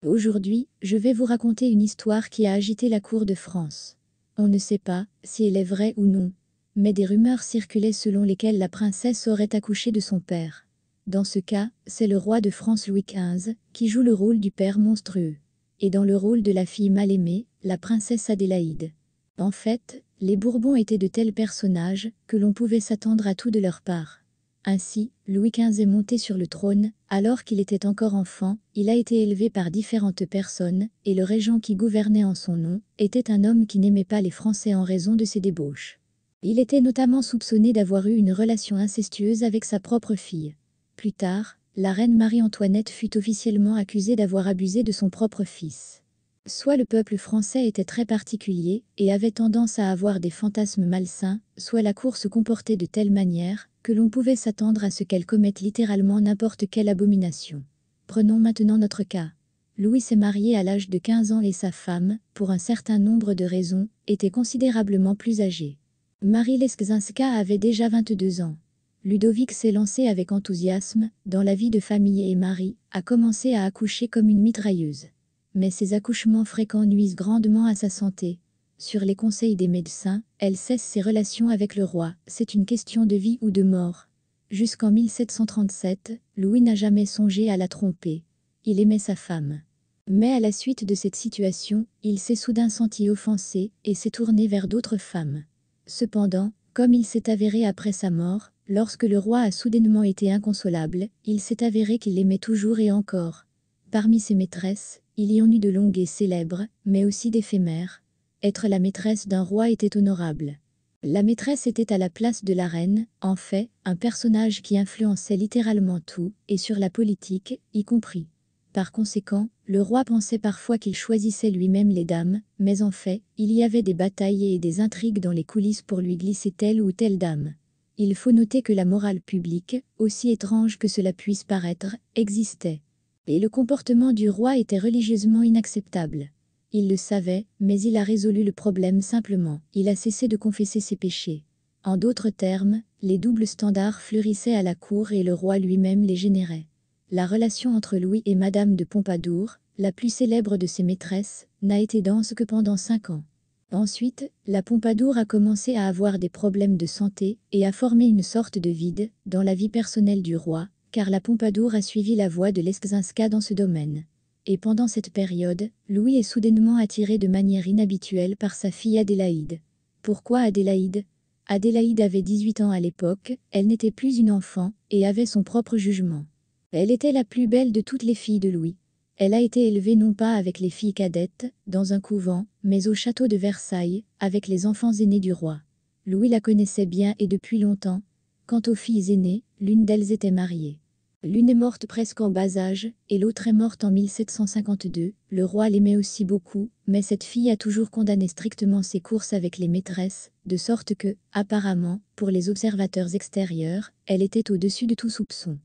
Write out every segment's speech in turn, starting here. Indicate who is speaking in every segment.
Speaker 1: Aujourd'hui, je vais vous raconter une histoire qui a agité la cour de France. On ne sait pas si elle est vraie ou non, mais des rumeurs circulaient selon lesquelles la princesse aurait accouché de son père. Dans ce cas, c'est le roi de France Louis XV qui joue le rôle du père monstrueux. Et dans le rôle de la fille mal aimée, la princesse Adélaïde. En fait, les Bourbons étaient de tels personnages que l'on pouvait s'attendre à tout de leur part. Ainsi, Louis XV est monté sur le trône, alors qu'il était encore enfant, il a été élevé par différentes personnes, et le régent qui gouvernait en son nom, était un homme qui n'aimait pas les Français en raison de ses débauches. Il était notamment soupçonné d'avoir eu une relation incestueuse avec sa propre fille. Plus tard, la reine Marie-Antoinette fut officiellement accusée d'avoir abusé de son propre fils. Soit le peuple français était très particulier et avait tendance à avoir des fantasmes malsains, soit la cour se comportait de telle manière que l'on pouvait s'attendre à ce qu'elle commette littéralement n'importe quelle abomination. Prenons maintenant notre cas. Louis s'est marié à l'âge de 15 ans et sa femme, pour un certain nombre de raisons, était considérablement plus âgée. Marie Leszczyńska avait déjà 22 ans. Ludovic s'est lancé avec enthousiasme dans la vie de famille et Marie a commencé à accoucher comme une mitrailleuse. Mais ces accouchements fréquents nuisent grandement à sa santé. Sur les conseils des médecins, elle cesse ses relations avec le roi, c'est une question de vie ou de mort. Jusqu'en 1737, Louis n'a jamais songé à la tromper. Il aimait sa femme. Mais à la suite de cette situation, il s'est soudain senti offensé et s'est tourné vers d'autres femmes. Cependant, comme il s'est avéré après sa mort, lorsque le roi a soudainement été inconsolable, il s'est avéré qu'il l'aimait toujours et encore. Parmi ses maîtresses, il y en eut de longues et célèbres, mais aussi d'éphémères. Être la maîtresse d'un roi était honorable. La maîtresse était à la place de la reine, en fait, un personnage qui influençait littéralement tout, et sur la politique, y compris. Par conséquent, le roi pensait parfois qu'il choisissait lui-même les dames, mais en fait, il y avait des batailles et des intrigues dans les coulisses pour lui glisser telle ou telle dame. Il faut noter que la morale publique, aussi étrange que cela puisse paraître, existait. Et le comportement du roi était religieusement inacceptable. Il le savait, mais il a résolu le problème simplement. Il a cessé de confesser ses péchés. En d'autres termes, les doubles standards fleurissaient à la cour et le roi lui-même les générait. La relation entre Louis et Madame de Pompadour, la plus célèbre de ses maîtresses, n'a été dense que pendant 5 ans. Ensuite, la Pompadour a commencé à avoir des problèmes de santé et a formé une sorte de vide dans la vie personnelle du roi, car la Pompadour a suivi la voie de Leszczyńska dans ce domaine. Et pendant cette période, Louis est soudainement attiré de manière inhabituelle par sa fille Adélaïde. Pourquoi Adélaïde? Adélaïde avait 18 ans à l'époque, elle n'était plus une enfant, et avait son propre jugement. Elle était la plus belle de toutes les filles de Louis. Elle a été élevée non pas avec les filles cadettes, dans un couvent, mais au château de Versailles, avec les enfants aînés du roi. Louis la connaissait bien et depuis longtemps. Quant aux filles aînées, l'une d'elles était mariée. L'une est morte presque en bas âge, et l'autre est morte en 1752. Le roi l'aimait aussi beaucoup, mais cette fille a toujours condamné strictement ses courses avec les maîtresses, de sorte que, apparemment, pour les observateurs extérieurs, elle était au-dessus de tout soupçon.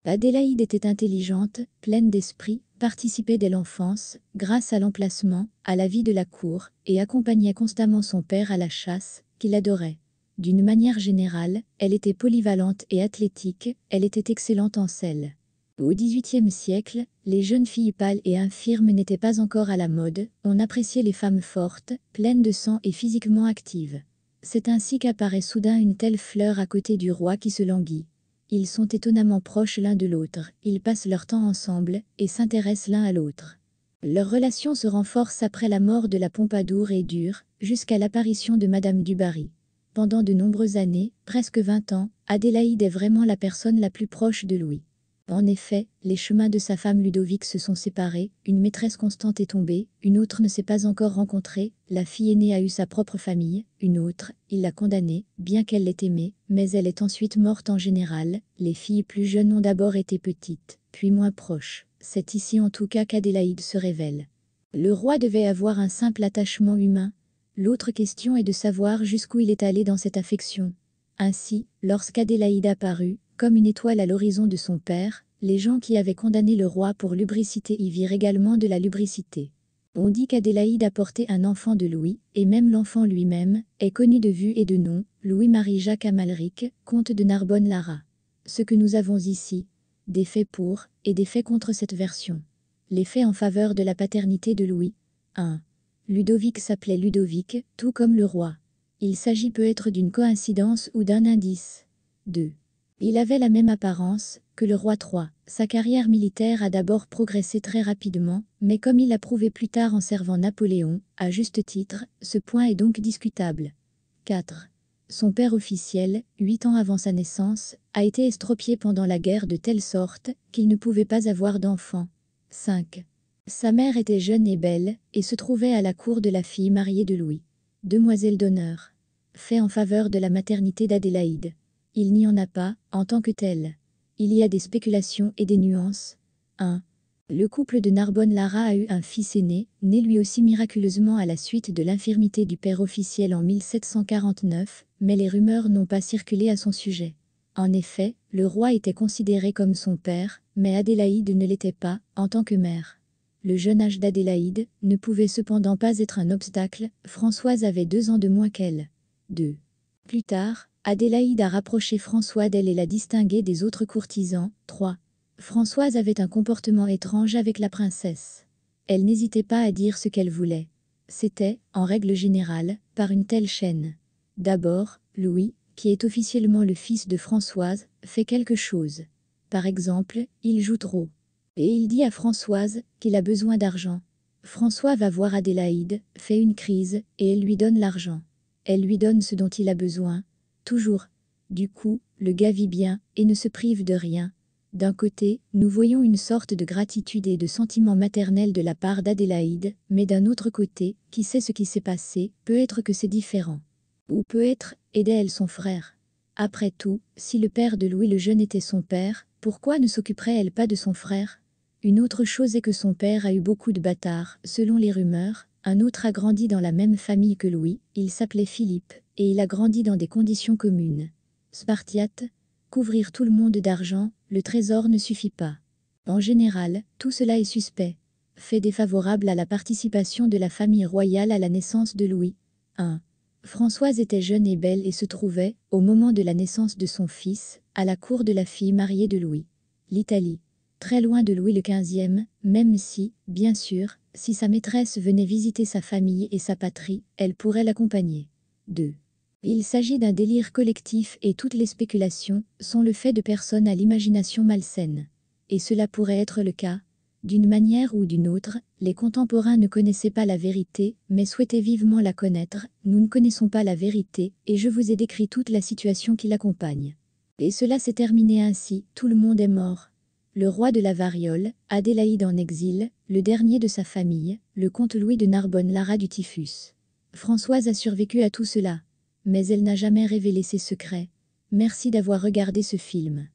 Speaker 1: Adélaïde était intelligente, pleine d'esprit, participait dès l'enfance, grâce à l'emplacement, à la vie de la cour, et accompagnait constamment son père à la chasse, qu'il adorait. D'une manière générale, elle était polyvalente et athlétique, elle était excellente en selle. Au XVIIIe siècle, les jeunes filles pâles et infirmes n'étaient pas encore à la mode, on appréciait les femmes fortes, pleines de sang et physiquement actives. C'est ainsi qu'apparaît soudain une telle fleur à côté du roi qui se languit. Ils sont étonnamment proches l'un de l'autre, ils passent leur temps ensemble et s'intéressent l'un à l'autre. Leur relation se renforce après la mort de la Pompadour et dure, jusqu'à l'apparition de Madame du Barry. Pendant de nombreuses années, presque 20 ans, Adélaïde est vraiment la personne la plus proche de Louis. En effet, les chemins de sa femme Ludovic se sont séparés, une maîtresse constante est tombée, une autre ne s'est pas encore rencontrée, la fille aînée a eu sa propre famille, une autre, il l'a condamnée, bien qu'elle l'ait aimée, mais elle est ensuite morte en général, les filles plus jeunes ont d'abord été petites, puis moins proches, c'est ici en tout cas qu'Adélaïde se révèle. Le roi devait avoir un simple attachement humain. L'autre question est de savoir jusqu'où il est allé dans cette affection. Ainsi, lorsqu'Adélaïde apparut, comme une étoile à l'horizon de son père, les gens qui avaient condamné le roi pour lubricité y virent également de la lubricité. On dit qu'Adélaïde a porté un enfant de Louis, et même l'enfant lui-même, est connu de vue et de nom, Louis-Marie-Jacques Amalric, comte de Narbonne-Lara. Ce que nous avons ici, des faits pour, et des faits contre cette version. Les faits en faveur de la paternité de Louis. 1. Ludovic s'appelait Ludovic, tout comme le roi. Il s'agit peut-être d'une coïncidence ou d'un indice. 2. Il avait la même apparence que le roi. 3. Sa carrière militaire a d'abord progressé très rapidement, mais comme il l'a prouvé plus tard en servant Napoléon, à juste titre, ce point est donc discutable. 4. Son père officiel, 8 ans avant sa naissance, a été estropié pendant la guerre de telle sorte qu'il ne pouvait pas avoir d'enfant. 5. Sa mère était jeune et belle, et se trouvait à la cour de la fille mariée de Louis. Demoiselle d'honneur. Fait en faveur de la maternité d'Adélaïde. Il n'y en a pas, en tant que telle. Il y a des spéculations et des nuances. 1. Le couple de Narbonne-Lara a eu un fils aîné, né lui aussi miraculeusement à la suite de l'infirmité du père officiel en 1749, mais les rumeurs n'ont pas circulé à son sujet. En effet, le roi était considéré comme son père, mais Adélaïde ne l'était pas, en tant que mère. Le jeune âge d'Adélaïde ne pouvait cependant pas être un obstacle, Françoise avait 2 ans de moins qu'elle. 2. Plus tard, Adélaïde a rapproché François d'elle et l'a distingué des autres courtisans. 3. Françoise avait un comportement étrange avec la princesse. Elle n'hésitait pas à dire ce qu'elle voulait. C'était, en règle générale, par une telle chaîne. D'abord, Louis, qui est officiellement le fils de Françoise, fait quelque chose. Par exemple, il joue trop. Et il dit à Françoise qu'il a besoin d'argent. François va voir Adélaïde, fait une crise, et elle lui donne l'argent. Elle lui donne ce dont il a besoin. Toujours. Du coup, le gars vit bien, et ne se prive de rien. D'un côté, nous voyons une sorte de gratitude et de sentiment maternel de la part d'Adélaïde, mais d'un autre côté, qui sait ce qui s'est passé, peut être que c'est différent. Ou peut être, aidait-elle son frère. Après tout, si le père de Louis le Jeune était son père, pourquoi ne s'occuperait-elle pas de son frère? Une autre chose est que son père a eu beaucoup de bâtards, selon les rumeurs. Un autre a grandi dans la même famille que Louis, il s'appelait Philippe, et il a grandi dans des conditions communes. Spartiate, couvrir tout le monde d'argent, le trésor ne suffit pas. En général, tout cela est suspect. Fait défavorable à la participation de la famille royale à la naissance de Louis. 1. Françoise était jeune et belle et se trouvait, au moment de la naissance de son fils, à la cour de la fille mariée de Louis. L'Italie. Très loin de Louis XV, même si, bien sûr, si sa maîtresse venait visiter sa famille et sa patrie, elle pourrait l'accompagner. 2. Il s'agit d'un délire collectif et toutes les spéculations sont le fait de personnes à l'imagination malsaine. Et cela pourrait être le cas. D'une manière ou d'une autre, les contemporains ne connaissaient pas la vérité, mais souhaitaient vivement la connaître. Nous ne connaissons pas la vérité, et je vous ai décrit toute la situation qui l'accompagne. Et cela s'est terminé ainsi, tout le monde est mort. Le roi de la Variole, Adélaïde en exil, le dernier de sa famille, le comte Louis de Narbonne-Lara du typhus. Françoise a survécu à tout cela. Mais elle n'a jamais révélé ses secrets. Merci d'avoir regardé ce film.